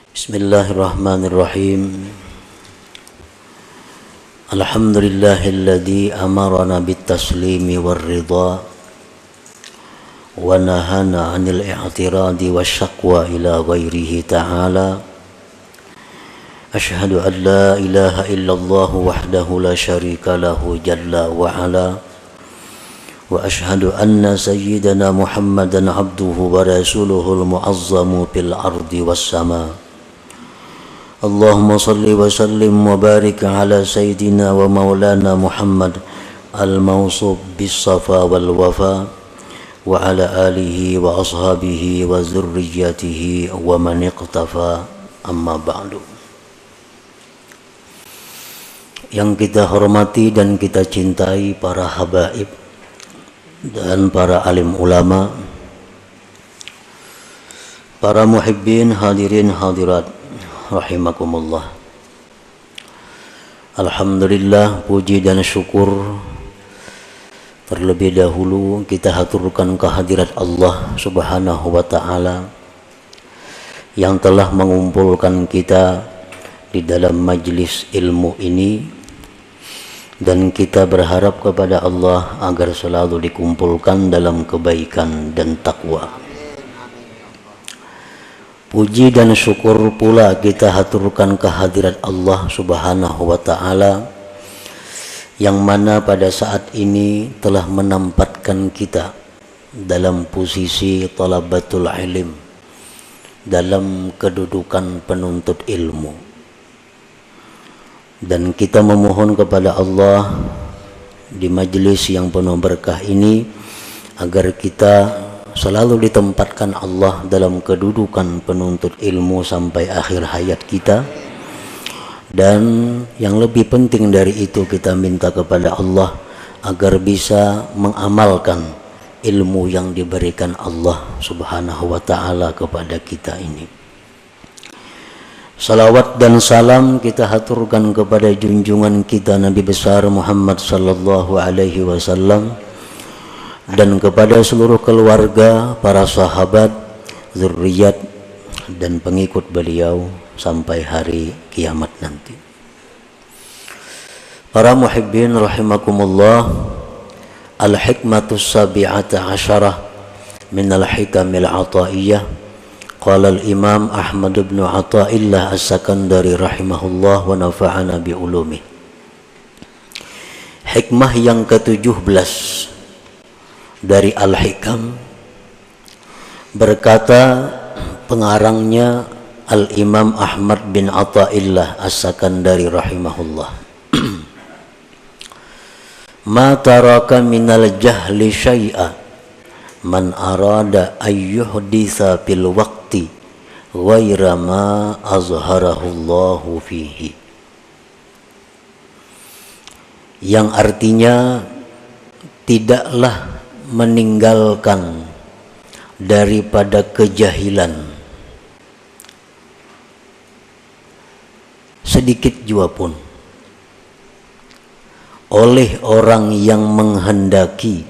Bismillahirrahmanirrahim. Alhamdulillahilladzi amarana bit-taslimi war-ridha wa nahana 'anil i'tiradi wasyaqwa ila ghairihi ta'ala. Asyhadu an la ilaha illallah wahdahu la syarika lahu jalla wa ala. Wa asyhadu anna sayyidana Muhammadan 'abduhu wa rasuluhul mu'azzamu fil ardi was sama. Allahumma salli wa sallim wa barik ala sayyidina wa maulana Muhammad al-mawsuf bis-safa wal wafa wa ala alihi wa ashabihi wa zurriyatihi wa man iqtafa, amma ba'du. Yang kita hormati dan kita cintai para habaib dan para alim ulama, para muhibbin hadirin hadirat rahimakumullah. Alhamdulillah, puji dan syukur terlebih dahulu kita haturkan kehadirat Allah Subhanahu wa ta'ala yang telah mengumpulkan kita di dalam majlis ilmu ini, dan kita berharap kepada Allah agar selalu dikumpulkan dalam kebaikan dan takwa. Puji dan syukur pula kita haturkan kehadirat Allah Subhanahu wa ta'ala yang mana pada saat ini telah menempatkan kita dalam posisi talabatul ilm, dalam kedudukan penuntut ilmu. Dan kita memohon kepada Allah di majelis yang penuh berkah ini agar kita selalu ditempatkan Allah dalam kedudukan penuntut ilmu sampai akhir hayat kita. Dan yang lebih penting dari itu, kita minta kepada Allah agar bisa mengamalkan ilmu yang diberikan Allah Subhanahu wa ta'ala kepada kita ini. Salawat dan salam kita haturkan kepada junjungan kita Nabi besar Muhammad sallallahu alaihi wasallam dan kepada seluruh keluarga, para sahabat, zurriyat dan pengikut beliau sampai hari kiamat nanti. Para muhibbin rahimakumullah, al-hikmatus sabi'ata asyarah min al-hikamil ataiyah. Qala al-imam Ahmad bin Athaillah as-Sakandari rahimahullah wa nafa'ana bi ulumih. Hikmah yang ke-17 dari Al-Hikam, berkata pengarangnya Al-Imam Ahmad bin Athaillah As-Sakandari rahimahullah, ma taraka minal jahli syai'a man arada ayyuhditha fil waqti ghaira ma azharahullahu fihi. Yang artinya, tidaklah meninggalkan daripada kejahilan sedikit jua pun oleh orang yang menghendaki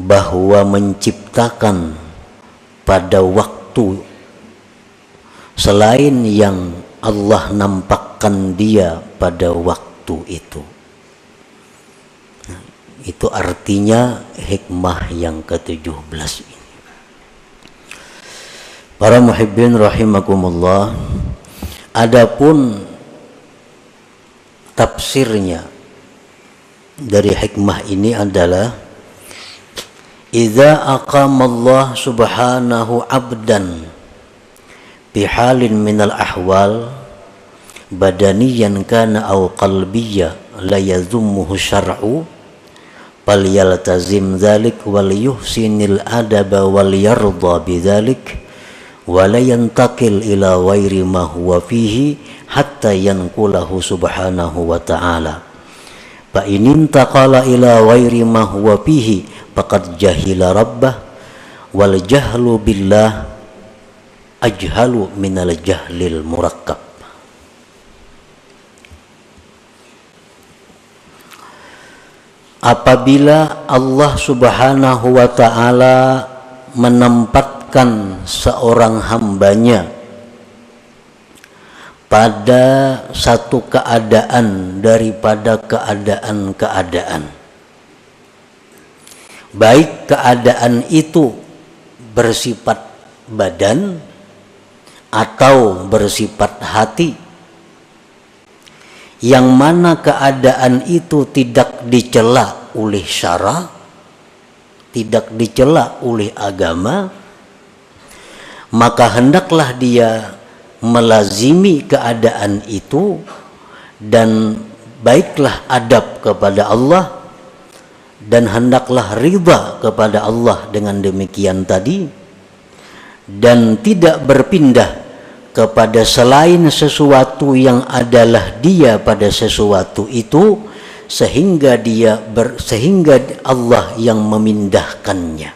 bahwa menciptakan pada waktu selain yang Allah nampakkan dia pada waktu itu. Itu artinya hikmah yang ke-17 ini. Para muhibbin rahimakumullah, adapun tafsirnya dari hikmah ini adalah idza aqamallah subhanahu abdan bi halin minal ahwal badaniyan kana aw qalbiyya la yazummuhu syar'u fal yaltazim dzalik wal yuhsinil adaba wal yarda bidzalik wa la yantakil ila ghairi ma huwa fihi hatta yanqulahu subhanahu wa ta'ala. Fa in intaqala ila ghairi ma huwa fihi faqad jahila rabbah wal jahlu billah ajhalu minal jahlil murakkab. Apabila Allah Subhanahu wa ta'ala menempatkan seorang hambanya pada satu keadaan daripada keadaan-keadaan. Baik keadaan itu bersifat badan atau bersifat hati, yang mana keadaan itu tidak dicela oleh syara, tidak dicela oleh agama, maka hendaklah dia melazimi keadaan itu dan baiklah adab kepada Allah, dan hendaklah ridha kepada Allah dengan demikian tadi, dan tidak berpindah kepada selain sesuatu yang adalah dia pada sesuatu itu, sehingga Allah yang memindahkannya.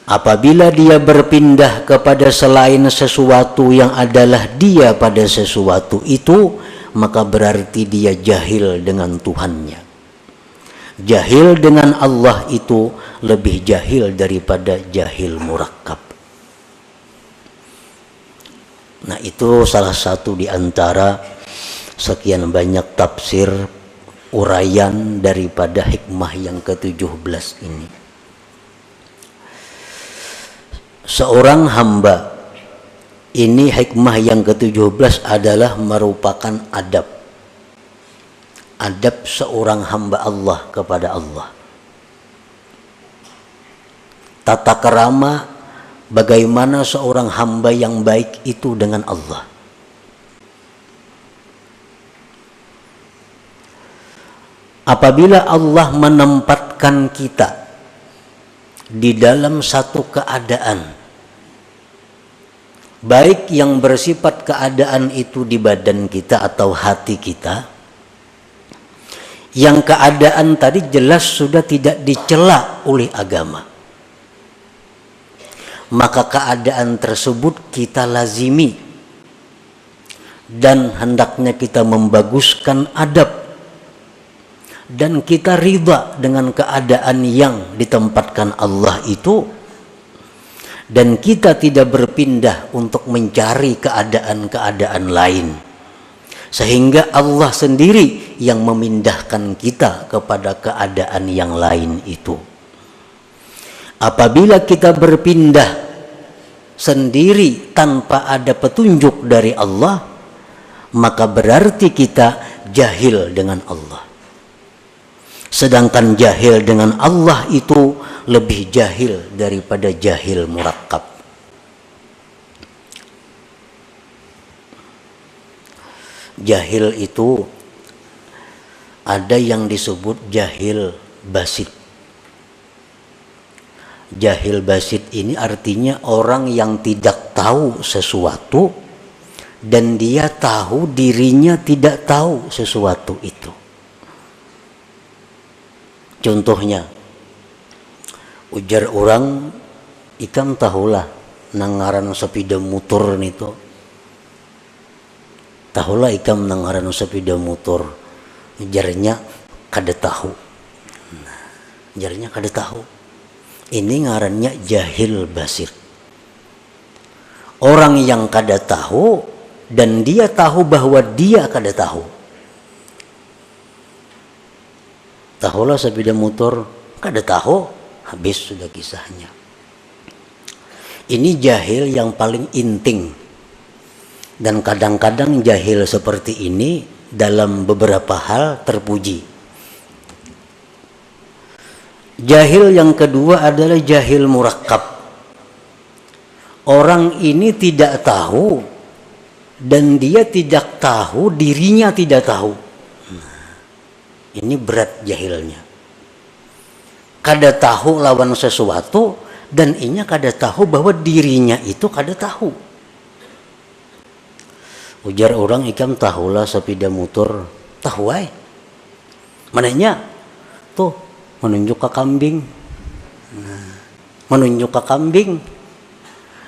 Apabila dia berpindah kepada selain sesuatu yang adalah dia pada sesuatu itu, maka berarti dia jahil dengan Tuhannya. Jahil dengan Allah itu lebih jahil daripada jahil murakkab. Nah, itu salah satu di antara sekian banyak tafsir uraian daripada hikmah yang ke-17 ini. Seorang hamba, ini hikmah yang ke-17 adalah merupakan adab. Adab seorang hamba Allah kepada Allah. Tata kerama bagaimana seorang hamba yang baik itu dengan Allah. Apabila Allah menempatkan kita di dalam satu keadaan, baik yang bersifat keadaan itu di badan kita atau hati kita, yang keadaan tadi jelas sudah tidak dicela oleh agama, maka keadaan tersebut kita lazimi dan hendaknya kita membaguskan adab dan kita ridha dengan keadaan yang ditempatkan Allah itu, dan kita tidak berpindah untuk mencari keadaan-keadaan lain, sehingga Allah sendiri yang memindahkan kita kepada keadaan yang lain itu. Apabila kita berpindah sendiri tanpa ada petunjuk dari Allah, maka berarti kita jahil dengan Allah. Sedangkan jahil dengan Allah itu lebih jahil daripada jahil murakkab. Jahil itu ada yang disebut jahil basit. Jahil basit ini artinya orang yang tidak tahu sesuatu dan dia tahu dirinya tidak tahu sesuatu itu. Contohnya, ujar orang, ikam tahulah nangaran sepeda motor nito. Tahulah ikam nangaran sepeda motor. Ujarnya kada tahu. Ujarnya kada tahu. Ini ngarannya jahil basir. Orang yang kada tahu dan dia tahu bahwa dia kada tahu. Tahulah sepeda motor, kada tahu, habis sudah kisahnya. Ini jahil yang paling inting. Dan kadang-kadang jahil seperti ini dalam beberapa hal terpuji. Jahil yang kedua adalah jahil murakkab. Orang ini tidak tahu dan dia tidak tahu dirinya tidak tahu. Ini berat jahilnya. Kada tahu lawan sesuatu dan inya kada tahu bahwa dirinya itu kada tahu. Ujar orang, ikam tahulah sepeda motor. Tahu ay. Mananya? Tuh, menunjuk ke kambing. Menunjuk ke kambing.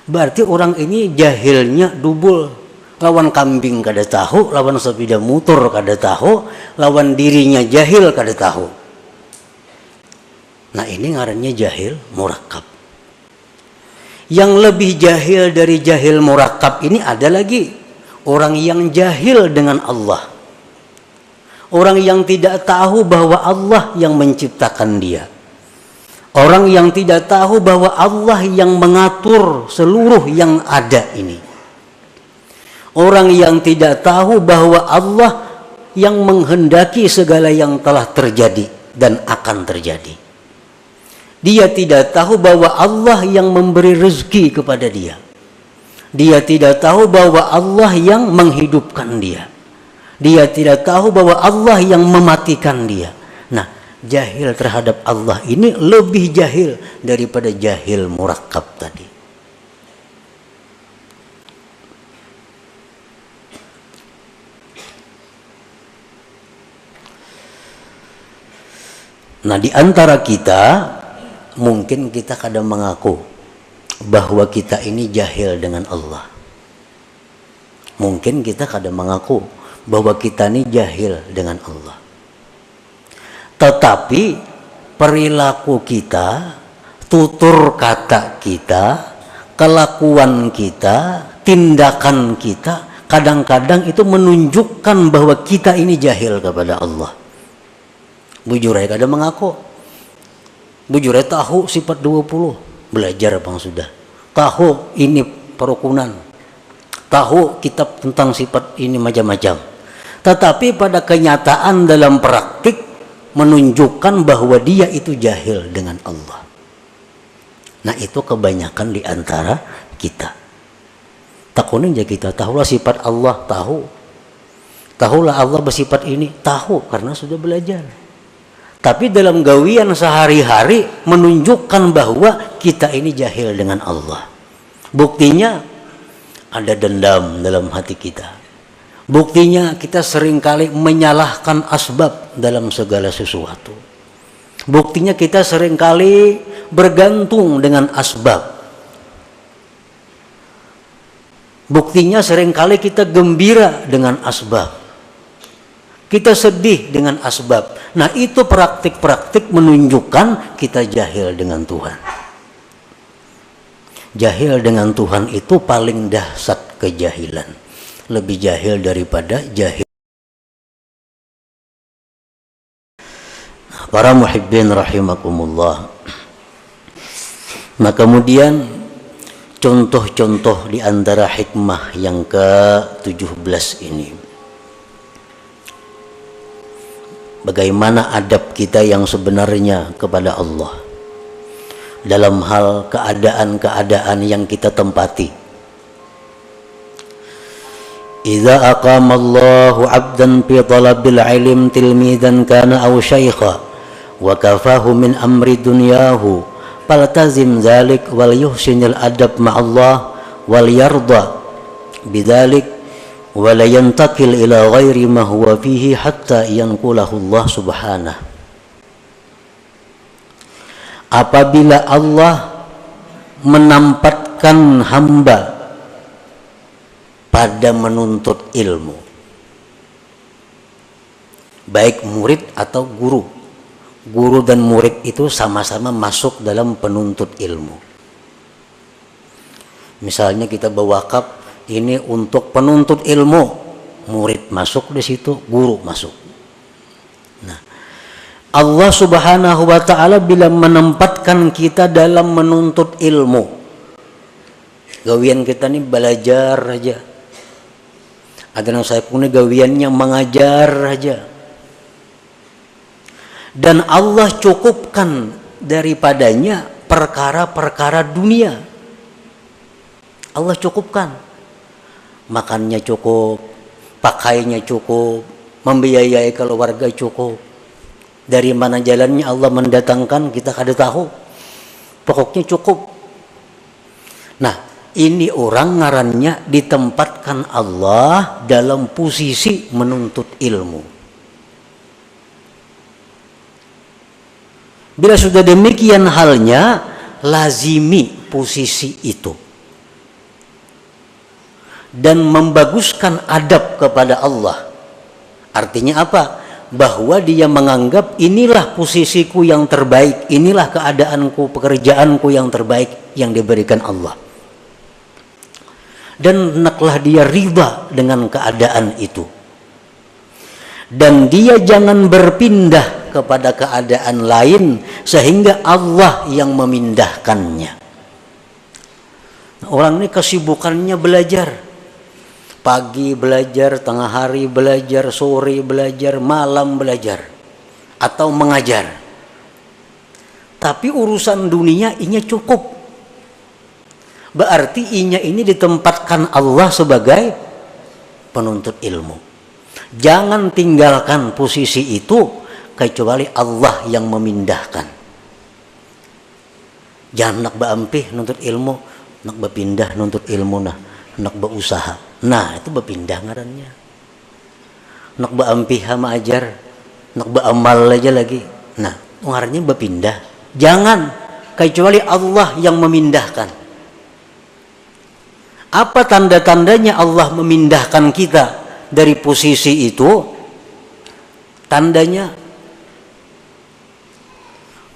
Berarti orang ini jahilnya double. Lawan kambing kada tahu, lawan sepeda motor kada tahu, lawan dirinya jahil kada tahu. Nah, ini ngarannya jahil murakkab. Yang lebih jahil dari jahil murakkab ini ada lagi. Orang yang jahil dengan Allah. Orang yang tidak tahu bahwa Allah yang menciptakan dia. Orang yang tidak tahu bahwa Allah yang mengatur seluruh yang ada ini. Orang yang tidak tahu bahwa Allah yang menghendaki segala yang telah terjadi dan akan terjadi. Dia tidak tahu bahwa Allah yang memberi rezeki kepada dia. Dia tidak tahu bahwa Allah yang menghidupkan dia. Dia tidak tahu bahwa Allah yang mematikan dia. Nah, jahil terhadap Allah ini lebih jahil daripada jahil murakkab tadi. Nah, di antara kita mungkin kita kadang mengaku bahwa kita ini jahil dengan Allah. Mungkin kita kadang mengaku bahwa kita ini jahil dengan Allah. Tetapi perilaku kita, tutur kata kita, kelakuan kita, tindakan kita kadang-kadang itu menunjukkan bahwa kita ini jahil kepada Allah. Bujur aja kadang mengaku. Bujur aja tahu sifat 20. Belajar bang sudah. Tahu ini perukunan. Tahu kitab tentang sifat ini macam-macam. Tetapi pada kenyataan dalam praktik menunjukkan bahwa dia itu jahil dengan Allah. Nah, itu kebanyakan di antara kita. Takunin aja kita tahulah sifat Allah, tahu. Tahulah Allah bersifat ini, tahu karena sudah belajar. Tapi dalam gawian sehari-hari menunjukkan bahwa kita ini jahil dengan Allah. Buktinya ada dendam dalam hati kita. Buktinya kita seringkali menyalahkan asbab dalam segala sesuatu. Buktinya kita seringkali bergantung dengan asbab. Buktinya seringkali kita gembira dengan asbab. Kita sedih dengan asbab. Nah, itu praktik-praktik menunjukkan kita jahil dengan Tuhan. Jahil dengan Tuhan itu paling dahsyat kejahilan. Lebih jahil daripada jahil. Para muhibbin rahimakumullah. Nah, kemudian contoh-contoh di antara hikmah yang ke-17 ini. Bagaimana adab kita yang sebenarnya kepada Allah dalam hal keadaan-keadaan yang kita tempati. Idza aqama Allahu 'abdan fi talabil 'ilm tilmidan kana aw syaikha wa kafahu min amri dunyahu faltazim dzalik wal yuhsinil adab ma'allah wal yarda bidzalik wa la yantakil ila ghairi ma huwa fihi hatta yanqulahu Allah subhanahu. Apabila Allah menempatkan hamba pada menuntut ilmu, baik murid atau guru, guru dan murid itu sama-sama masuk dalam penuntut ilmu. Misalnya kita berwakaf ini untuk penuntut ilmu, murid masuk di situ, guru masuk. Nah, Allah Subhanahu wa taala bila menempatkan kita dalam menuntut ilmu, gawian kita ini belajar aja. Ada yang saya punya gawiannya mengajar aja. Dan Allah cukupkan daripadanya perkara-perkara dunia. Allah cukupkan. Makannya cukup, pakainya cukup, membiayai keluarga cukup. Dari mana jalannya Allah mendatangkan kita kada tahu. Pokoknya cukup. Nah, ini orang ngarannya ditempatkan Allah dalam posisi menuntut ilmu. Bila sudah demikian halnya, lazimi posisi itu. Dan membaguskan adab kepada Allah. Artinya apa? bahwa dia menganggap inilah posisiku yang terbaik, inilah keadaanku, pekerjaanku yang terbaik yang diberikan Allah. Dan hendaklah dia riba dengan keadaan itu. Dan dia jangan berpindah kepada keadaan lain sehingga Allah yang memindahkannya. Orang ini kesibukannya belajar. Pagi belajar, tengah hari belajar, sore belajar, malam belajar. Atau mengajar. Tapi urusan dunia inya cukup. Berarti inya ini ditempatkan Allah sebagai penuntut ilmu. Jangan tinggalkan posisi itu kecuali Allah yang memindahkan. Jangan nak berampih nuntut ilmu, nak berpindah nuntut ilmu nah, nak berusaha. Nah, itu berpindah ngarannya. Nak berampih sama ajar, nak beramal aja lagi. Nah, ngarannya berpindah. Jangan kecuali Allah yang memindahkan. Apa tanda-tandanya Allah memindahkan kita dari posisi itu? Tandanya,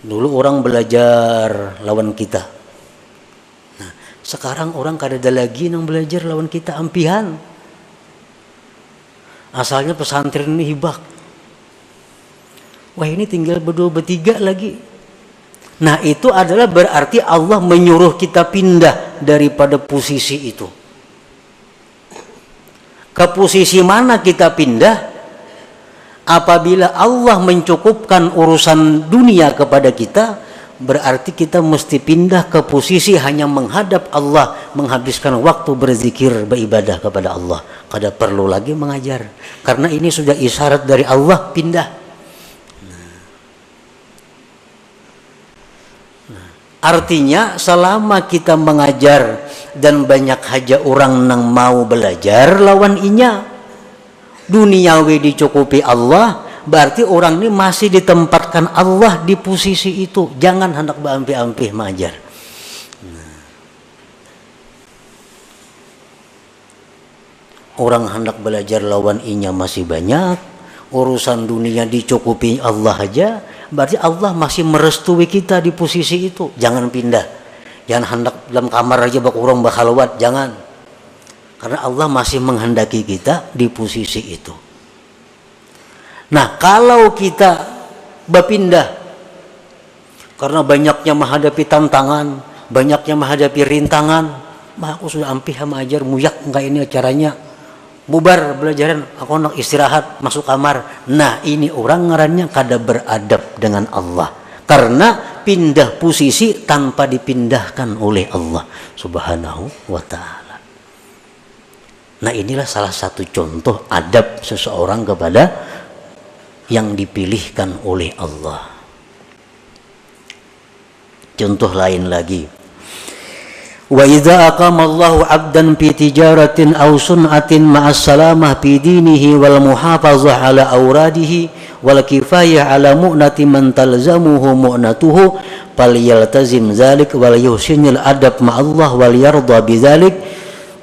dulu orang belajar lawan kita. Nah, sekarang orang kadada lagi yang belajar lawan kita ampihan. Asalnya pesantren ini hibak. Wah, ini tinggal berdua bertiga lagi. Nah, itu adalah berarti Allah menyuruh kita pindah daripada posisi itu. Ke posisi mana kita pindah? Apabila Allah mencukupkan urusan dunia kepada kita, berarti kita mesti pindah ke posisi hanya menghadap Allah, menghabiskan waktu berzikir, beribadah kepada Allah. Kada perlu lagi mengajar. Karena ini sudah isyarat dari Allah, pindah. Artinya selama kita mengajar dan banyak haja orang nang mau belajar lawan inya, duniawi dicukupi Allah, berarti orang ini masih ditempatkan Allah di posisi itu. Jangan hendak berampih-ampih mengajar. Orang hendak belajar lawan inya masih banyak, urusan dunia dicukupi Allah aja, berarti Allah masih merestui kita di posisi itu. Jangan pindah. Jangan hendak dalam kamar aja bak urang bakhalwat, jangan. Karena Allah masih menghendaki kita di posisi itu. Nah, kalau kita berpindah karena banyaknya menghadapi tantangan, banyaknya menghadapi rintangan, mah aku sudah ampih sama ajar muyak enggak ini acaranya. Bubar belajaran, aku nak istirahat, masuk kamar. Nah, ini orang ngarannya kada beradab dengan Allah. Karena pindah posisi tanpa dipindahkan oleh Allah Subhanahu wa ta'ala. Nah, inilah salah satu contoh adab seseorang kepada yang dipilihkan oleh Allah. Contoh lain lagi. Wa idza aqamallahu 'abdan fi tijaratin aw sun'atin ma'as salamah fi dinihi wal muhafazah ala awradihi wal kifayah ala mu'nati man talzamuhu mu'natuhu falyaltazim dzalik wal yuhsinil adab ma'allah wal yarda bidzalik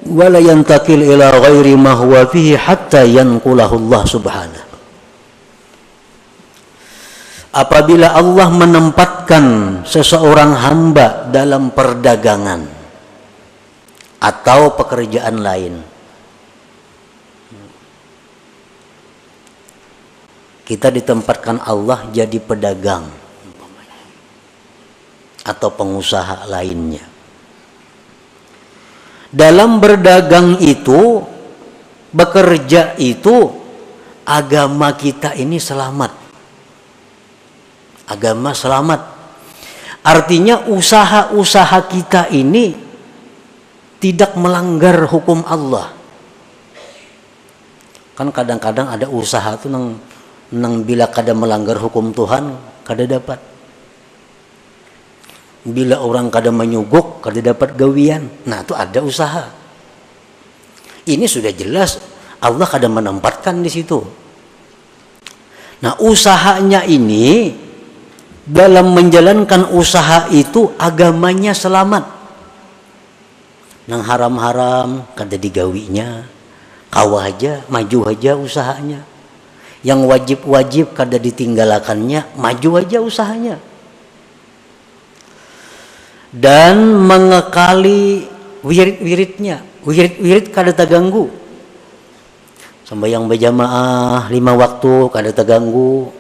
wa la yantakil ila ghairi ma huwa fihi hatta yanqulahu Allah subhanahu. Apabila Allah menempatkan seseorang hamba dalam perdagangan atau pekerjaan lain, kita ditempatkan Allah jadi pedagang atau pengusaha lainnya. Dalam berdagang itu, bekerja itu, agama kita ini selamat. Agama selamat. Artinya usaha-usaha kita ini tidak melanggar hukum Allah. Kan kadang-kadang ada usaha tuh nang bila kada melanggar hukum Tuhan kada dapat. Bila orang kada menyuguk kada dapat gawian. Nah, itu ada usaha. Ini sudah jelas Allah kada menempatkan di situ. Nah, usahanya ini dalam menjalankan usaha itu agamanya selamat. Nang haram-haram kada digawinya, kawah aja, maju aja usahanya. Yang wajib-wajib kada ditinggalakannya, maju aja usahanya. Dan mengekali wirid-wiridnya, wirid kada terganggu. Sembahyang berjamaah 5 waktu kada terganggu.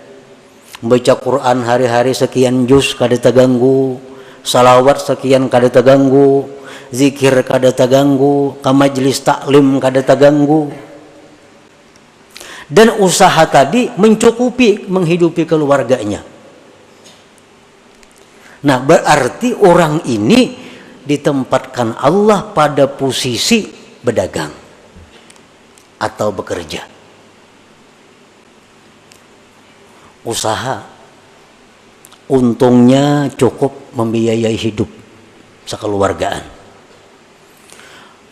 Baca Quran hari-hari sekian juz kada terganggu. Salawat sekian kada terganggu. Zikir kada terganggu. Ke majelis taklim kada terganggu. Dan usaha tadi mencukupi menghidupi keluarganya. Nah, berarti orang ini ditempatkan Allah pada posisi berdagang atau bekerja. Usaha untungnya cukup membiayai hidup sekeluargaan.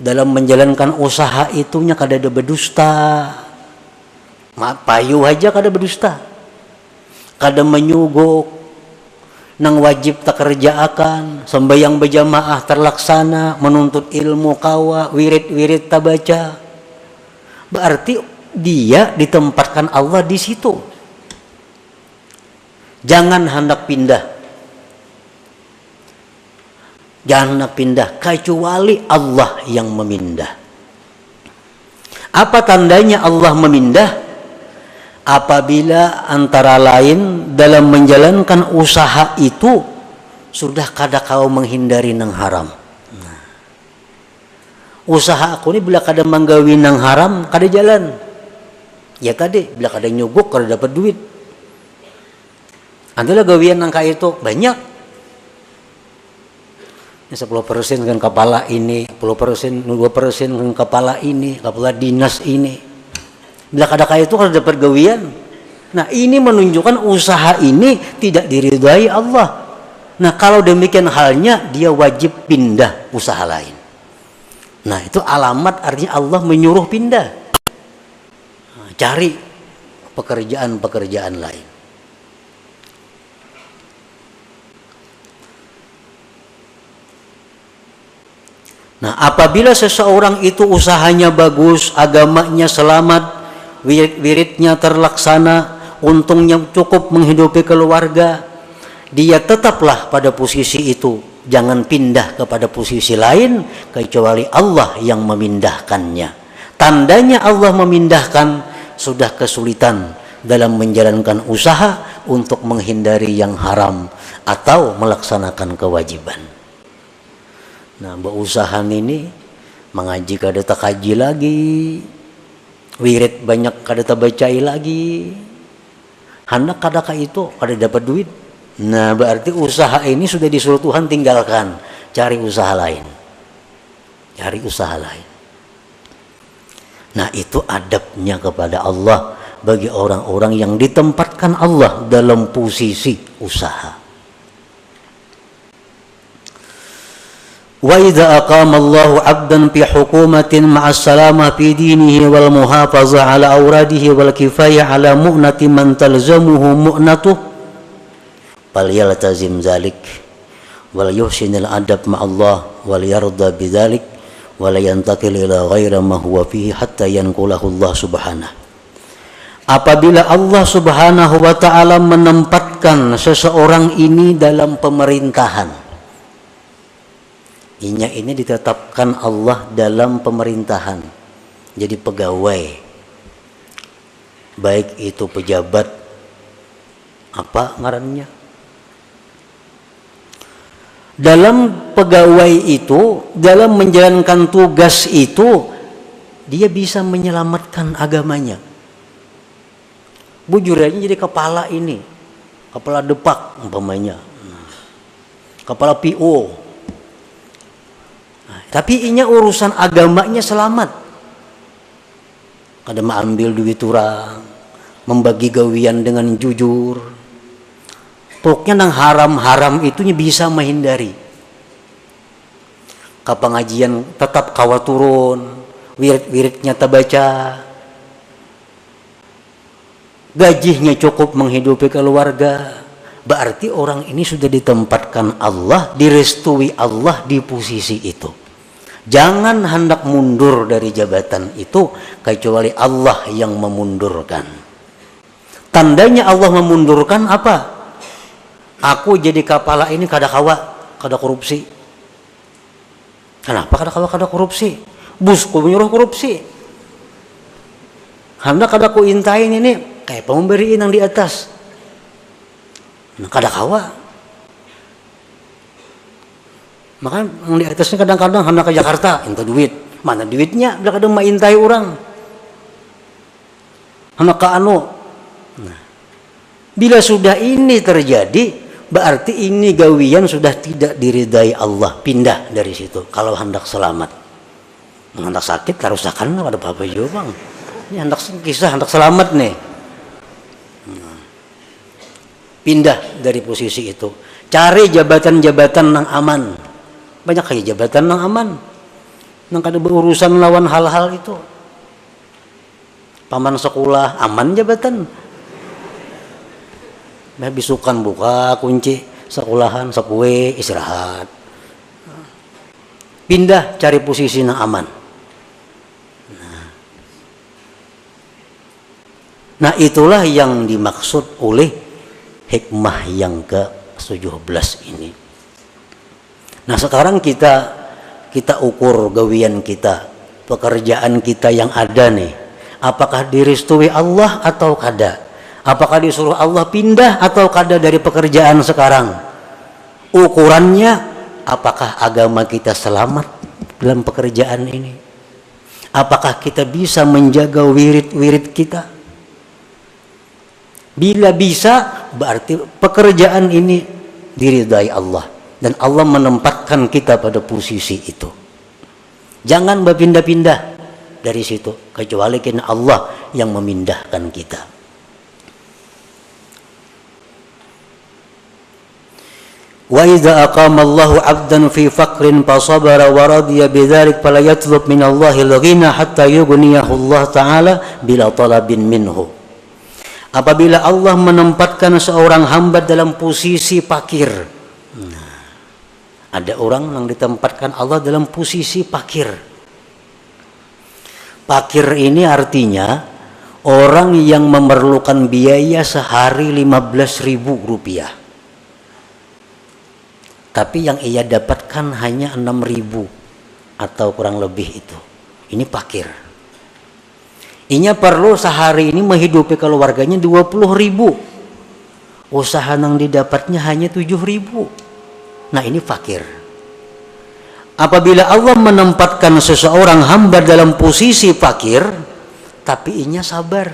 Dalam menjalankan usaha itunya kada ada berdusta. Payu aja kada berdusta, kada menyuguk, nang wajib tak kerjaakan, sembahyang berjamaah terlaksana, menuntut ilmu kawa, wirid-wirid tak baca. Berarti dia ditempatkan Allah di situ. Jangan hendak pindah. Jangan hendak pindah kecuali Allah yang memindah. Apa tandanya Allah memindah? Apabila antara lain dalam menjalankan usaha itu sudah kada kau menghindari nang haram. Nah, usaha aku ini bila kada menggawi nang haram kada jalan. Ya kade bila kada nyuguk kada dapat duit. Adalah gawian nang kaya itu banyak. 10% kan kepala ini, 10%, 2% kan kepala ini, kepala dinas ini. Bila kada kaya itu kada dapat gawian. Nah, ini menunjukkan usaha ini tidak diridhai Allah. Nah, kalau demikian halnya dia wajib pindah usaha lain. Nah, itu alamat artinya Allah menyuruh pindah. Nah, cari pekerjaan-pekerjaan lain. Nah, apabila seseorang itu usahanya bagus, agamanya selamat, wirid-wiridnya terlaksana, untungnya cukup menghidupi keluarga, dia tetaplah pada posisi itu. Jangan pindah kepada posisi lain kecuali Allah yang memindahkannya. Tandanya Allah memindahkan sudah kesulitan dalam menjalankan usaha untuk menghindari yang haram atau melaksanakan kewajiban. Nah, berusaha ini mengaji kada tak kaji lagi. Wirid banyak kada terbacai lagi. Hendak kada ka itu kada dapat duit. Nah, berarti usaha ini sudah disuruh Tuhan tinggalkan, cari usaha lain. Cari usaha lain. Nah, itu adabnya kepada Allah bagi orang-orang yang ditempatkan Allah dalam posisi usaha. Wa idza aqama Allahu 'abdan fi hukumatin ma'as salamah fi dinihi wal muhafazah 'ala awradihi wal kifayah 'ala mu'nati man talzamuhu mu'natuh falyaltazim dzalik wal yuhsinil adab ma'allah wal yarda bidzalik wal yantakil ila ghairi ma huwa fihi hatta yanqulahu Allah subhanahu. Apabila Allah Subhanahu wa taala menempatkan seseorang ini dalam pemerintahan, ini ditetapkan Allah dalam pemerintahan, jadi pegawai, baik itu pejabat apa ngarannya, dalam pegawai itu, dalam menjalankan tugas itu, dia bisa menyelamatkan agamanya. Bujur aja jadi kepala ini, kepala depak umpamanya, kepala PO. Tapi inya urusan agamanya selamat. Kada mengambil duit orang, membagi gawian dengan jujur. Pokoknya nang haram-haram itunya bisa menghindari. Ke pengajian tetap kawa turun, wirid-wiridnya terbaca. Gajinya cukup menghidupi keluarga. Berarti orang ini sudah ditempatkan Allah, direstui Allah di posisi itu. Jangan hendak mundur dari jabatan itu kecuali Allah yang memundurkan. Tandanya Allah memundurkan apa? Aku jadi kepala ini kada kawa, kada korupsi. Kenapa kada kawa kada korupsi? Busku menyuruh korupsi. Hendak kada ku intain ini kayak pemberiin yang di atas. Nah, kada kawa. Makanya yang di atasnya kadang-kadang hendak ke Jakarta, minta duit. Mana duitnya? Bila kadang maintai orang. Hendak ke anu. Nah, bila sudah ini terjadi, berarti ini gawian sudah tidak diridai Allah. Pindah dari situ. Kalau hendak selamat. Hendak sakit, karusakan ada apa-apa juga bang. Ini hendak kisah, hendak selamat nih. Nah, pindah dari posisi itu. Cari jabatan-jabatan yang aman. Banyak kayak jabatan yang aman. Yang kada berurusan lawan hal-hal itu. Paman sekolah, aman jabatan. Bisukan buka kunci sekolahan, sekue, istirahat. Pindah cari posisi yang aman. Nah itulah yang dimaksud oleh hikmah yang ke-17 ini. Nah sekarang kita ukur gawian kita, pekerjaan kita yang ada nih. Apakah direstui Allah atau kada? Apakah disuruh Allah pindah atau kada dari pekerjaan sekarang? Ukurannya apakah agama kita selamat dalam pekerjaan ini? Apakah kita bisa menjaga wirid-wirid kita? Bila bisa, berarti pekerjaan ini diridai Allah. Dan Allah menempatkan kita pada posisi itu. Jangan berpindah-pindah dari situ. Kecuali karena Allah yang memindahkan kita. Wa idza aqama Allahu 'abdan fi faqrin fa sabara wa radiya bidzalik fala yatlub min Allahi al-ghina hatta yughniyahu Allah ta'ala bila talabin minhu. Apabila Allah menempatkan seorang hamba dalam posisi fakir. Nah, ada orang yang ditempatkan Allah dalam posisi fakir. Fakir ini artinya orang yang memerlukan biaya sehari 15.000 rupiah. Tapi yang ia dapatkan hanya 6.000 atau kurang lebih itu. Ini fakir. Inya perlu sehari ini menghidupi keluarganya 20.000. Usaha yang didapatnya hanya 7.000. Nah ini fakir. Apabila Allah menempatkan seseorang hamba dalam posisi fakir, tapi inya sabar.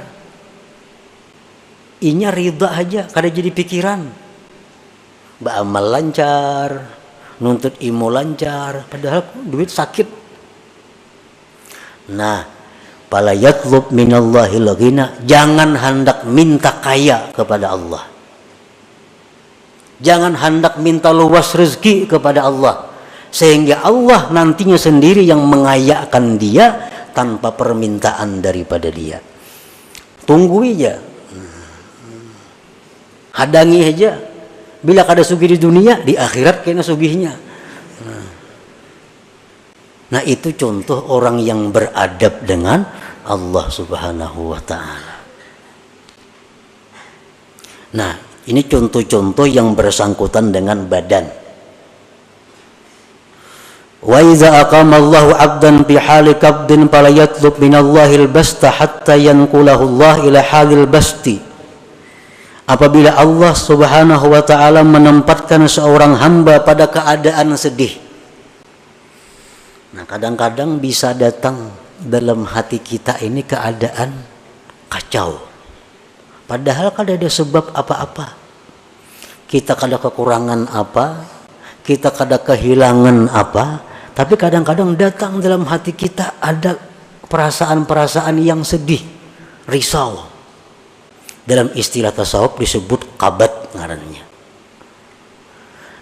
Inya ridha aja, kada jadi pikiran. Beramal lancar, nuntut ilmu lancar, padahal duit sakit. Nah, fala yatlub minallahil ghina, jangan hendak minta kaya kepada Allah. Jangan hendak minta luas rezeki kepada Allah. Sehingga Allah nantinya sendiri yang mengayakan dia tanpa permintaan daripada dia. Tunggu aja. Hadangi aja. Bila kada sugih di dunia, di akhirat kena sugihnya. Nah itu contoh orang yang beradab dengan Allah Subhanahu wa ta'ala. Nah ini contoh-contoh yang bersangkutan dengan badan. Wa iza aqama Allahu 'abdan fi hali qabdin fala yatlub minallahil basta hatta yanqulahu Allah ila halil basti. Apabila Allah Subhanahu wa ta'ala menempatkan seorang hamba pada keadaan sedih. Nah kadang-kadang bisa datang dalam hati kita ini keadaan kacau. Padahal kada ada sebab apa-apa. Kita kada kekurangan apa, kita kada kehilangan apa, tapi kadang-kadang datang dalam hati kita ada perasaan-perasaan yang sedih, risau. Dalam istilah tasawuf disebut kabat ngarannya.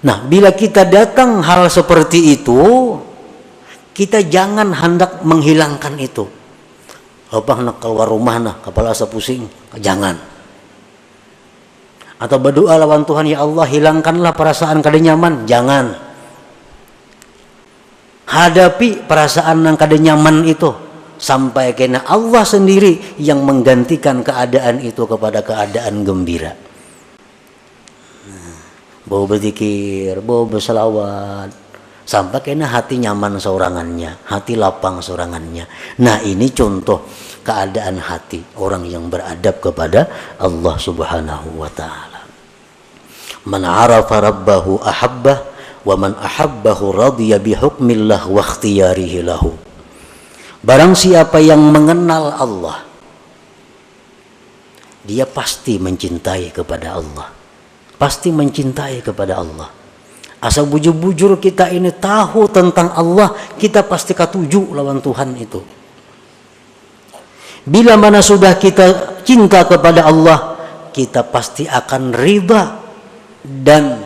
Nah, bila kita datang hal seperti itu, kita jangan hendak menghilangkan itu. Apa nak keluar rumah nah, kepala asa pusing, jangan. Atau berdoa lawan Tuhan, ya Allah hilangkanlah perasaan kada nyaman, jangan. Hadapi perasaan yang kada nyaman itu, sampai kena Allah sendiri yang menggantikan keadaan itu kepada keadaan gembira. Bau berzikir, bau berselawat, sampai kena hati nyaman seorangannya, hati lapang seorangannya. Nah, ini contoh keadaan hati orang yang beradab kepada Allah Subhanahu wa taala. Man arafa rabbahu ahabbah wa man ahabbahu radiya bi hukmillah wa ikhtiyarihi lahu. Barang siapa yang mengenal Allah, dia pasti mencintai kepada Allah. Pasti mencintai kepada Allah. Asal bujur-bujur kita ini tahu tentang Allah, kita pasti katuju lawan Tuhan itu. Bila mana sudah kita cinta kepada Allah, kita pasti akan riba dan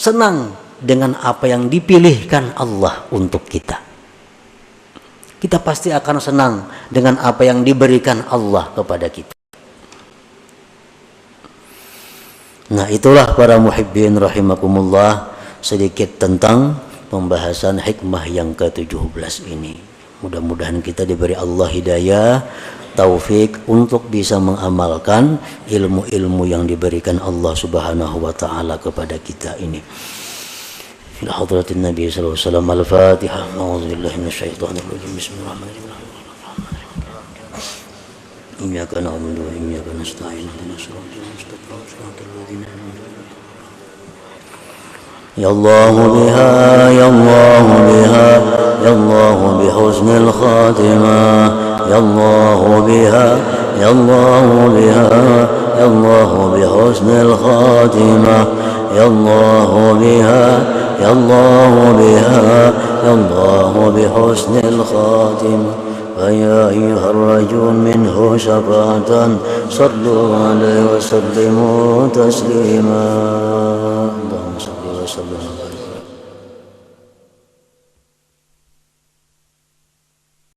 senang dengan apa yang dipilihkan Allah untuk kita. Kita pasti akan senang dengan apa yang diberikan Allah kepada kita. Nah, itulah para muhibbin rahimakumullah, sedikit tentang pembahasan hikmah yang ke-17 ini. Mudah-mudahan kita diberi Allah hidayah, taufik untuk bisa mengamalkan ilmu-ilmu yang diberikan Allah Subhanahu wa taala kepada kita ini. Ila hadratin Nabi sallallahu alaihi wasallam. Al-Fatihah. A'udzubillahi minasyaitonir rajim. Bismillahirrahmanirrahim. Iyyaka na'budu wa iyyaka nasta'in. Ihdinas siratal mustaqim. Siratal ladzina an'amta 'alaihim. Ya Allah biha, ya Allah biha, ya Allah bihusnil khatimah. Ya Allah biha, ya Allah biha, ya Allah bihusnil khatimah. Ya Allah biha, ya Allah biha, ya Allah bihusnil khatimah. فيا أيها الرجل منه شفاعة صلوا عليه وسلموا تسليما. اللهم صل